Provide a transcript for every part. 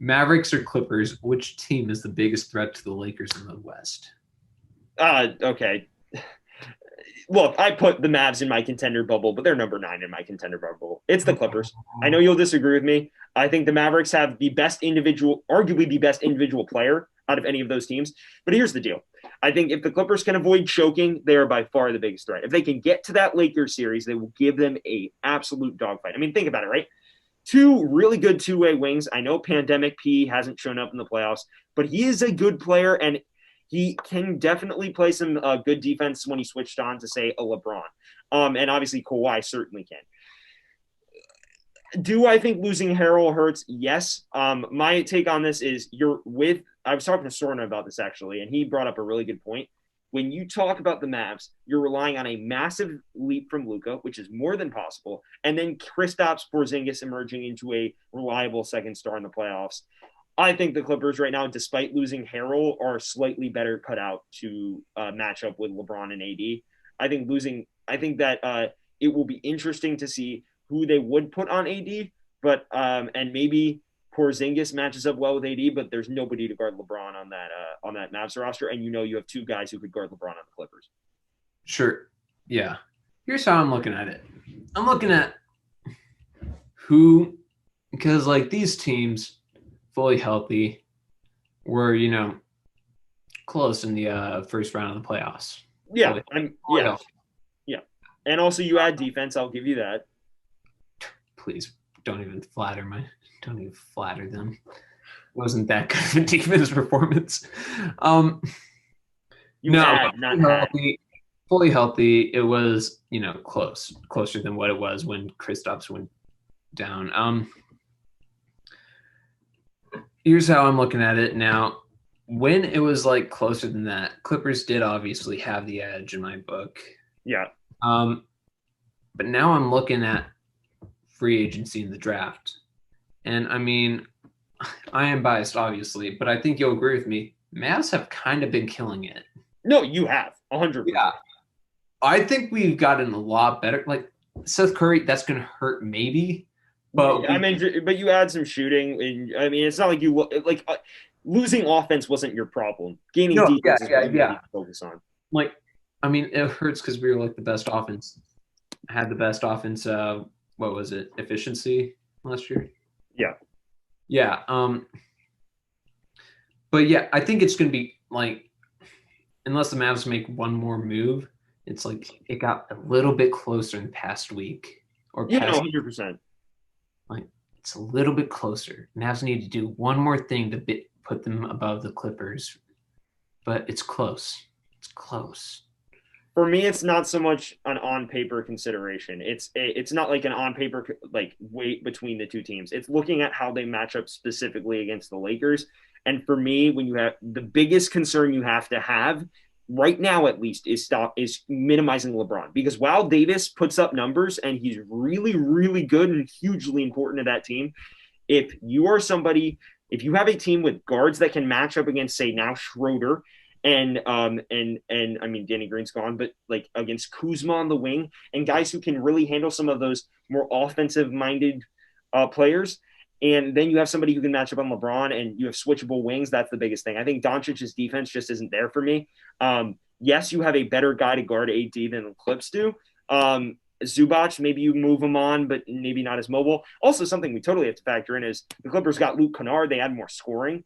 Mavericks or Clippers, which team is the biggest threat to the Lakers in the West? Okay. Look, I put the Mavs in my contender bubble, but they're number 9 in my contender bubble. It's the Clippers. I know you'll disagree with me. I think the Mavericks have the best individual, arguably the best individual player out of any of those teams. But here's the deal. I think if the Clippers can avoid choking, they are by far the biggest threat. If they can get to that Lakers series, they will give them a absolute dogfight. I mean, think about it, right? 2 really good two-way wings. I know Pandemic P hasn't shown up in the playoffs, but he is a good player, and he can definitely play some good defense when he switched on to, say, a LeBron. And obviously Kawhi certainly can. Do I think losing Harrell hurts? Yes. My take on this is I was talking to Sorna about this actually, and he brought up a really good point. When you talk about the Mavs, you're relying on a massive leap from Luka, which is more than possible, and then Kristaps Porzingis emerging into a reliable second star in the playoffs. I think the Clippers right now, despite losing Harrell, are slightly better cut out to match up with LeBron and AD. I think that it will be interesting to see who they would put on AD, but and maybe Porzingis matches up well with AD, but there's nobody to guard LeBron on that Mavs roster, and you have 2 guys who could guard LeBron on the Clippers. Sure. Yeah. Here's how I'm looking at it. I'm looking at who, because like these teams, fully healthy, were close in the first round of the playoffs. Yeah, yeah. And also, you add defense. I'll give you that. Please don't even flatter them. Wasn't that good of a defense performance? Fully healthy. It was closer than what it was when Kristaps went down. Here's how I'm looking at it now. When it was like closer than that, Clippers did obviously have the edge in my book. Yeah. But now I'm looking at free agency in the draft. And I mean, I am biased, obviously, but I think you'll agree with me. Mavs have kind of been killing it. No, you have 100%. Yeah. I think we've gotten a lot better. Like Seth Curry, that's going to hurt maybe. But but you add some shooting, and I mean, it's not like losing offense wasn't your problem. Gaining defense is what you need to focus on. Like, I mean, it hurts because we were like the best offense. Had the best offense. What was it? Efficiency last year. Yeah. Yeah. But yeah, I think it's going to be like, unless the Mavs make one more move, it's like it got a little bit closer in the past week. 100%. Like, it's a little bit closer. Mavs need to do one more thing to put them above the Clippers, but it's close. It's close. For me, it's not so much an on-paper consideration. It's not like an on-paper like weight between the two teams. It's looking at how they match up specifically against the Lakers. And for me, when you have the biggest concern you have to have right now, at least, is minimizing LeBron. Because while Davis puts up numbers and he's really, really good and hugely important to that team, if you have a team with guards that can match up against, say, now Schroeder and I mean Danny Green's gone, but like against Kuzma on the wing and guys who can really handle some of those more offensive-minded players. And then you have somebody who can match up on LeBron and you have switchable wings. That's the biggest thing. I think Doncic's defense just isn't there for me. Yes, you have a better guy to guard AD than the Clips do. Zubac, maybe you move him on, but maybe not as mobile. Also, something we totally have to factor in is the Clippers got Luke Kennard. They had more scoring.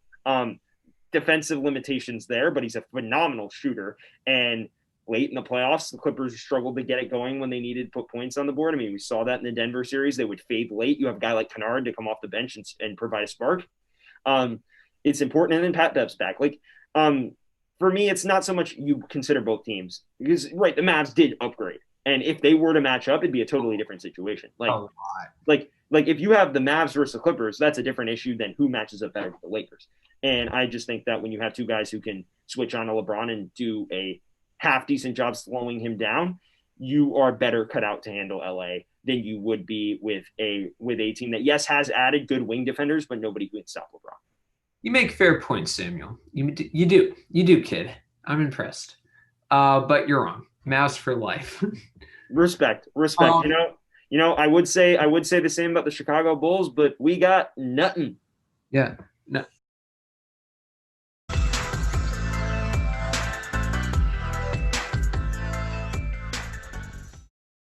Defensive limitations there, but he's a phenomenal shooter. And late in the playoffs, the Clippers struggled to get it going when they needed to put points on the board. I mean, we saw that in the Denver series. They would fade late. You have a guy like Kennard to come off the bench and provide a spark. It's important. And then Pat Bev's back. For me, it's not so much you consider both teams because, right, the Mavs did upgrade. And if they were to match up, it'd be a totally different situation. Like if you have the Mavs versus the Clippers, that's a different issue than who matches up better with the Lakers. And I just think that when you have 2 guys who can switch on to LeBron and do a half decent job slowing him down, you are better cut out to handle LA than you would be with a team that, yes, has added good wing defenders, but nobody can stop LeBron. You make fair points, Samuel. You do, kid. I'm impressed. But you're wrong. Mavs for life. Respect. I would say the same about the Chicago Bulls, but we got nothing. Yeah. No,